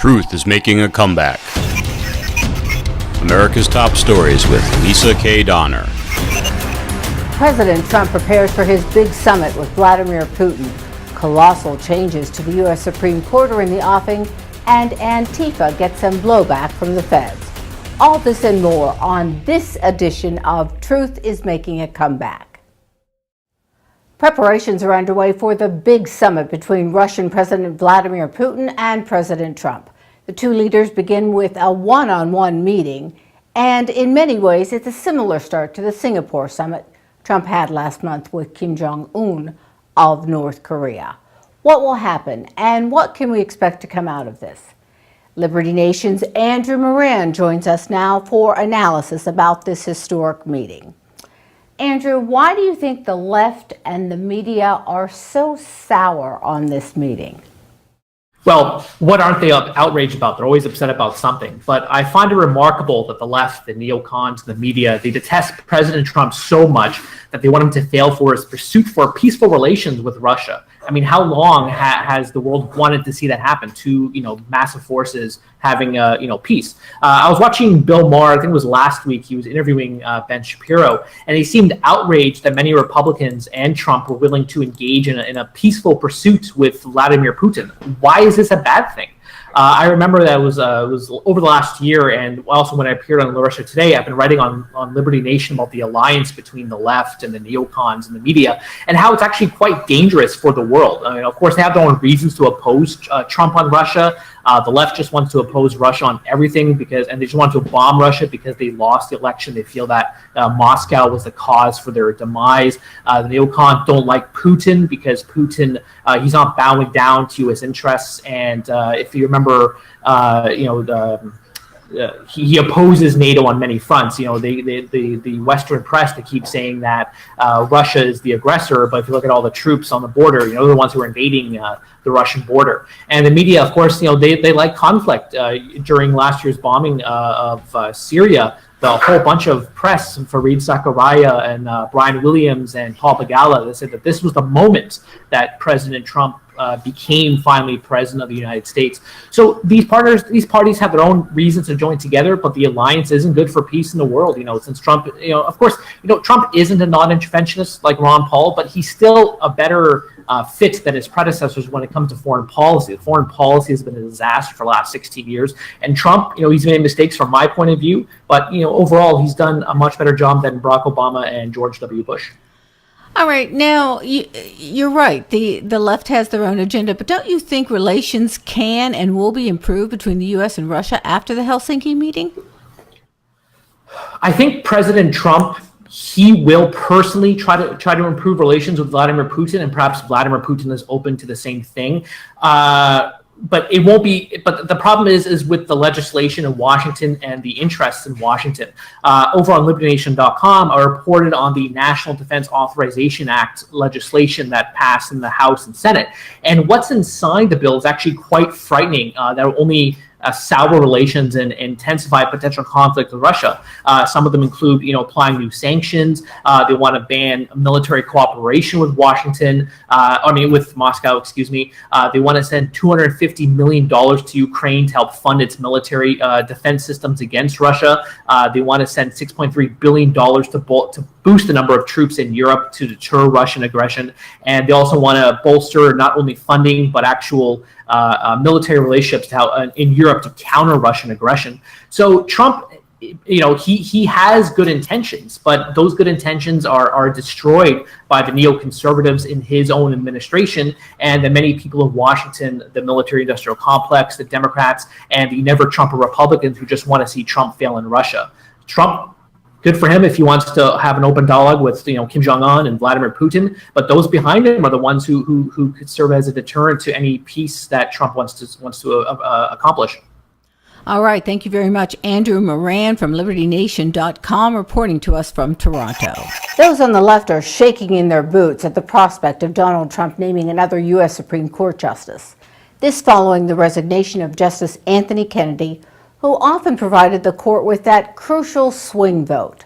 Truth is making a comeback. America's Top Stories with Lisa K. Donner. President Trump prepares for his big summit with Vladimir Putin. Colossal changes to the U.S. Supreme Court are in the offing, and Antifa gets some blowback from the feds. All this and more on this edition of Truth is Making a Comeback. Preparations are underway for the big summit between Russian President Vladimir Putin and President Trump. The two leaders begin with a one-on-one meeting, and in many ways it's a similar start to the Singapore summit Trump had last month with Kim Jong-un of North Korea. What will happen, and what can we expect to come out of this? Liberty Nation's Andrew Moran joins us now for analysis about this historic meeting. Andrew, why do you think the left and the media are so sour on this meeting? Well, what aren't they outraged about? They're always upset about something. But I find it remarkable that the left, the neocons, the media, they detest President Trump so much that they want him to fail for his pursuit for peaceful relations with Russia. I mean, how long has the world wanted to see that happen? Two, massive forces having, peace. I was watching Bill Maher, I think it was last week, he was interviewing Ben Shapiro, and he seemed outraged that many Republicans and Trump were willing to engage in a peaceful pursuit with Vladimir Putin. Why is this a bad thing? I remember that it was over the last year, and also when I appeared on Russia Today, I've been writing on Liberty Nation about the alliance between the left and the neocons and the media, and how it's actually quite dangerous for the world. I mean, of course, they have their own reasons to oppose Trump on Russia. The left just wants to oppose Russia on everything and they just want to bomb Russia because they lost the election. They feel that Moscow was the cause for their demise. The neocons don't like Putin because Putin, he's not bowing down to U.S. interests. And if you remember, he opposes NATO on many fronts. The Western press, they keep saying that Russia is the aggressor, but if you look at all the troops on the border, they're the ones who are invading the Russian border. And the media, of course, they like conflict. During last year's bombing of Syria, the whole bunch of press, Fareed Zakaria and Brian Williams and Paul Begala, they said that this was the moment that President Trump became finally president of the United States. So these parties have their own reasons to join together, but the alliance isn't good for peace in the world. Since Trump, of course, Trump isn't a non-interventionist like Ron Paul, but he's still a better fit than his predecessors when it comes to foreign policy. Foreign policy has been a disaster for the last 16 years. And Trump, he's made mistakes from my point of view, but, overall, he's done a much better job than Barack Obama and George W. Bush. All right. Now, you're right. The left has their own agenda, but don't you think relations can and will be improved between the U.S. and Russia after the Helsinki meeting? I think President Trump, he will personally try to improve relations with Vladimir Putin, and perhaps Vladimir Putin is open to the same thing. But it won't be. But the problem is with the legislation in Washington and the interests in Washington. Over on LibertyNation.com, I reported on the National Defense Authorization Act legislation that passed in the House and Senate. And what's inside the bill is actually quite frightening. That will only sour relations and intensify potential conflict with Russia. Some of them include, applying new sanctions. They want to ban military cooperation with with Moscow, excuse me. They want to send $250 million to Ukraine to help fund its military defense systems against Russia. They want to send $6.3 billion to boost the number of troops in Europe to deter Russian aggression. And they also want to bolster not only funding, but actual military relationships in Europe to counter Russian aggression. So Trump, he has good intentions, but those good intentions are destroyed by the neoconservatives in his own administration and the many people in Washington, the military-industrial complex, the Democrats, and the never-Trumper Republicans who just want to see Trump fail in Russia. Trump, good for him if he wants to have an open dialogue with Kim Jong-un and Vladimir Putin, but those behind him are the ones who could serve as a deterrent to any peace that Trump wants to accomplish. All right. Thank you very much. Andrew Moran from LibertyNation.com reporting to us from Toronto. Those on the left are shaking in their boots at the prospect of Donald Trump naming another U.S. Supreme Court justice. This following the resignation of Justice Anthony Kennedy, who often provided the court with that crucial swing vote.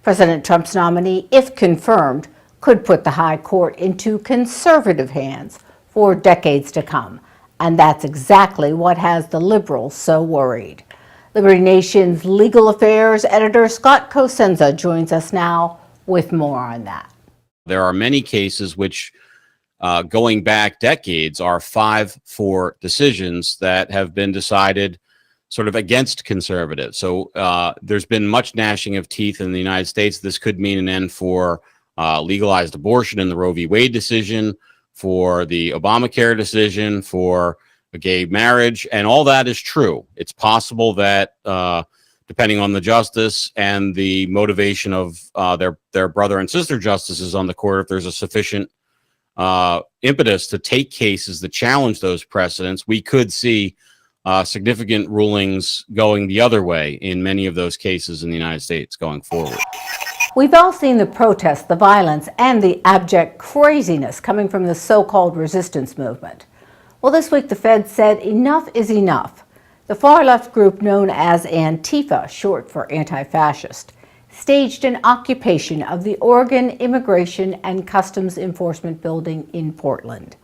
President Trump's nominee, if confirmed, could put the high court into conservative hands for decades to come. And that's exactly what has the liberals so worried. Liberty Nation's legal affairs editor Scott Cosenza joins us now with more on that. There are many cases which, going back decades, are 5-4 decisions that have been decided sort of against conservatives. So there's been much gnashing of teeth in the United States. This could mean an end for legalized abortion in the Roe v. Wade decision, for the Obamacare decision, for a gay marriage, and all that is true. It's possible that, depending on the justice and the motivation of their brother and sister justices on the court, if there's a sufficient impetus to take cases that challenge those precedents, we could see significant rulings going the other way in many of those cases in the United States going forward. We've all seen the protests, the violence, and the abject craziness coming from the so-called resistance movement. Well, this week the Fed said enough is enough. The far-left group known as Antifa, short for anti-fascist, staged an occupation of the Oregon Immigration and Customs Enforcement building in Portland.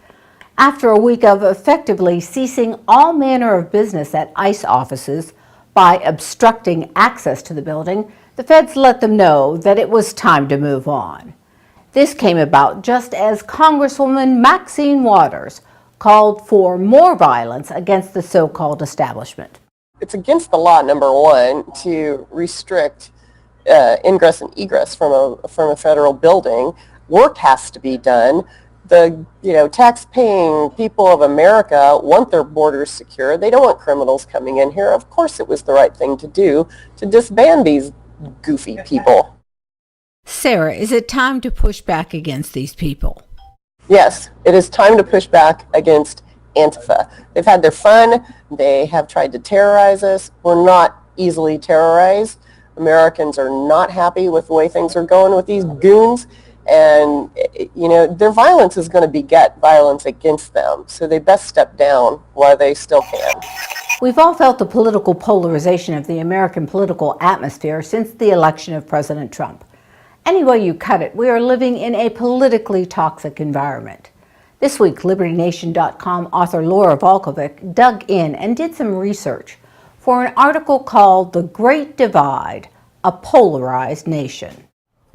After a week of effectively ceasing all manner of business at ICE offices by obstructing access to the building, the feds let them know that it was time to move on. This came about just as Congresswoman Maxine Waters called for more violence against the so-called establishment. It's against the law, number one, to restrict ingress and egress from a federal building. Work has to be done. The tax-paying people of America want their borders secure. They don't want criminals coming in here. Of course, it was the right thing to do to disband these goofy people. Sarah, is it time to push back against these people? Yes, it is time to push back against Antifa. They've had their fun. They have tried to terrorize us. We're not easily terrorized. Americans are not happy with the way things are going with these goons. And, their violence is going to beget violence against them. So they best step down while they still can. We've all felt the political polarization of the American political atmosphere since the election of President Trump. Any way you cut it, we are living in a politically toxic environment. This week, LibertyNation.com author Laura Volkovic dug in and did some research for an article called The Great Divide, A Polarized Nation.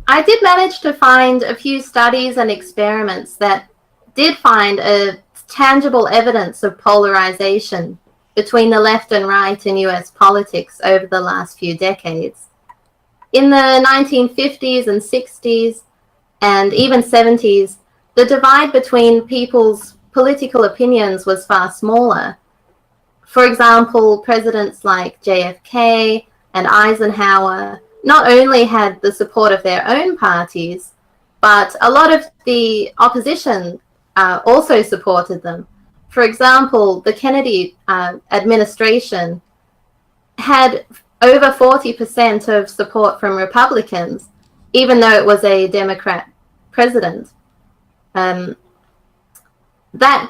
I did manage to find a few studies and experiments that did find a tangible evidence of polarization between the left and right in US politics over the last few decades. In the 1950s and 60s and even 70s, the divide between people's political opinions was far smaller. For example, presidents like JFK and Eisenhower not only had the support of their own parties, but a lot of the opposition also supported them. For example, the Kennedy administration had over 40% of support from Republicans, even though it was a Democrat president. That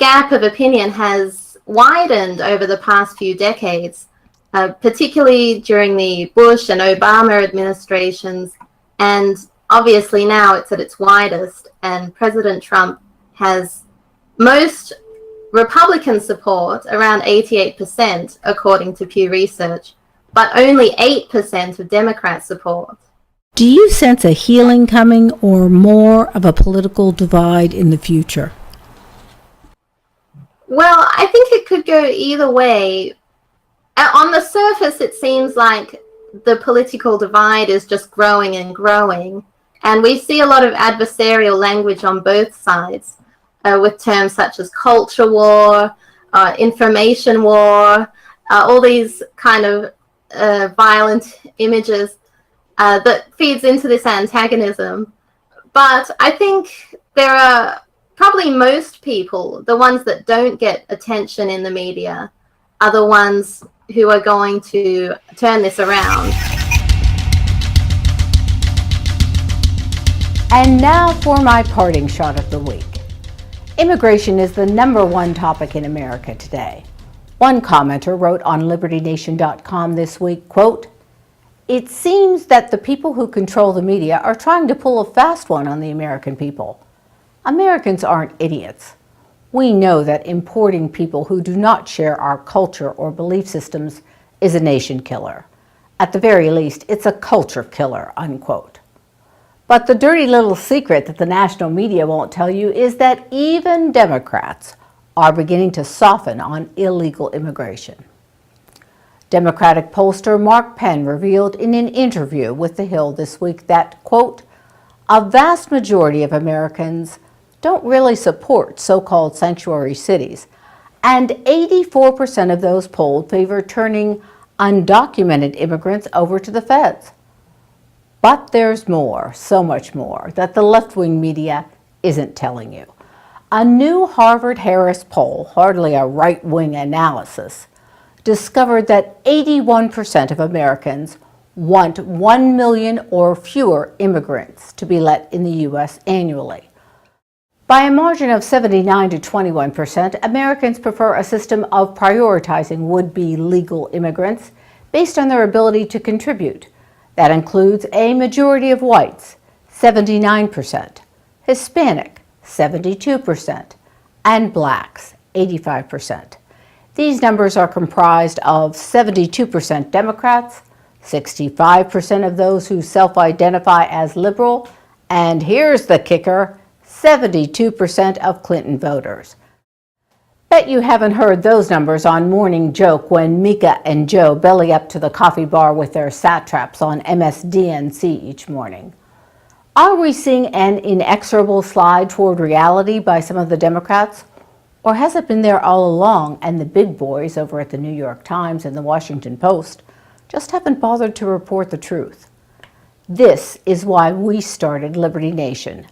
gap of opinion has widened over the past few decades, particularly during the Bush and Obama administrations, and obviously now it's at its widest, and President Trump has most Republican support, around 88%, according to Pew Research, but only 8% of Democrat support. Do you sense a healing coming or more of a political divide in the future? Well, I think it could go either way. On the surface, it seems like the political divide is just growing and growing, and we see a lot of adversarial language on both sides, with terms such as culture war, information war, all these kind of violent images that feeds into this antagonism. But I think there are probably most people, the ones that don't get attention in the media, are the ones who are going to turn this around. And now for my parting shot of the week. Immigration is the #1 topic in America today. One commenter wrote on LibertyNation.com this week, quote, "It seems that the people who control the media are trying to pull a fast one on the American people. Americans aren't idiots. We know that importing people who do not share our culture or belief systems is a nation killer. At the very least, it's a culture killer, unquote. But the dirty little secret that the national media won't tell you is that even Democrats are beginning to soften on illegal immigration. Democratic pollster Mark Penn revealed in an interview with The Hill this week that, quote, a vast majority of Americans don't really support so-called sanctuary cities, and 84% of those polled favor turning undocumented immigrants over to the feds. But there's more, so much more, that the left-wing media isn't telling you. A new Harvard-Harris poll, hardly a right-wing analysis, discovered that 81% of Americans want 1 million or fewer immigrants to be let in the U.S. annually. By a margin of 79 to 21%, Americans prefer a system of prioritizing would-be legal immigrants based on their ability to contribute. That includes a majority of whites, 79%, Hispanic, 72%, and blacks, 85%. These numbers are comprised of 72% Democrats, 65% of those who self-identify as liberal, and here's the kicker, 72% of Clinton voters. Bet you haven't heard those numbers on Morning Joke when Mika and Joe belly up to the coffee bar with their satraps on MSDNC each morning. Are we seeing an inexorable slide toward reality by some of the Democrats? Or has it been there all along and the big boys over at the New York Times and the Washington Post just haven't bothered to report the truth? This is why we started Liberty Nation,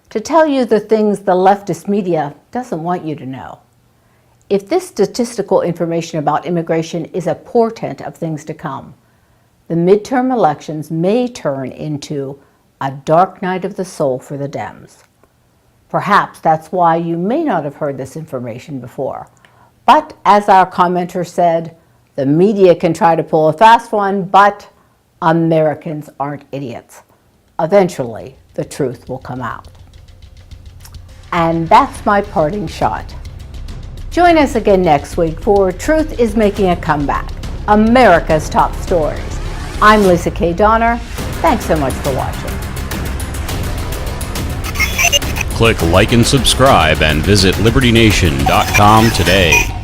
to tell you the things the leftist media doesn't want you to know. If this statistical information about immigration is a portent of things to come, the midterm elections may turn into a dark night of the soul for the Dems. Perhaps that's why you may not have heard this information before. But as our commenter said, the media can try to pull a fast one, but Americans aren't idiots. Eventually, the truth will come out. And that's my parting shot. Join us again next week for Truth is Making a Comeback, America's Top Stories. I'm Lisa K. Donner. Thanks so much for watching. Click like and subscribe and visit libertynation.com today.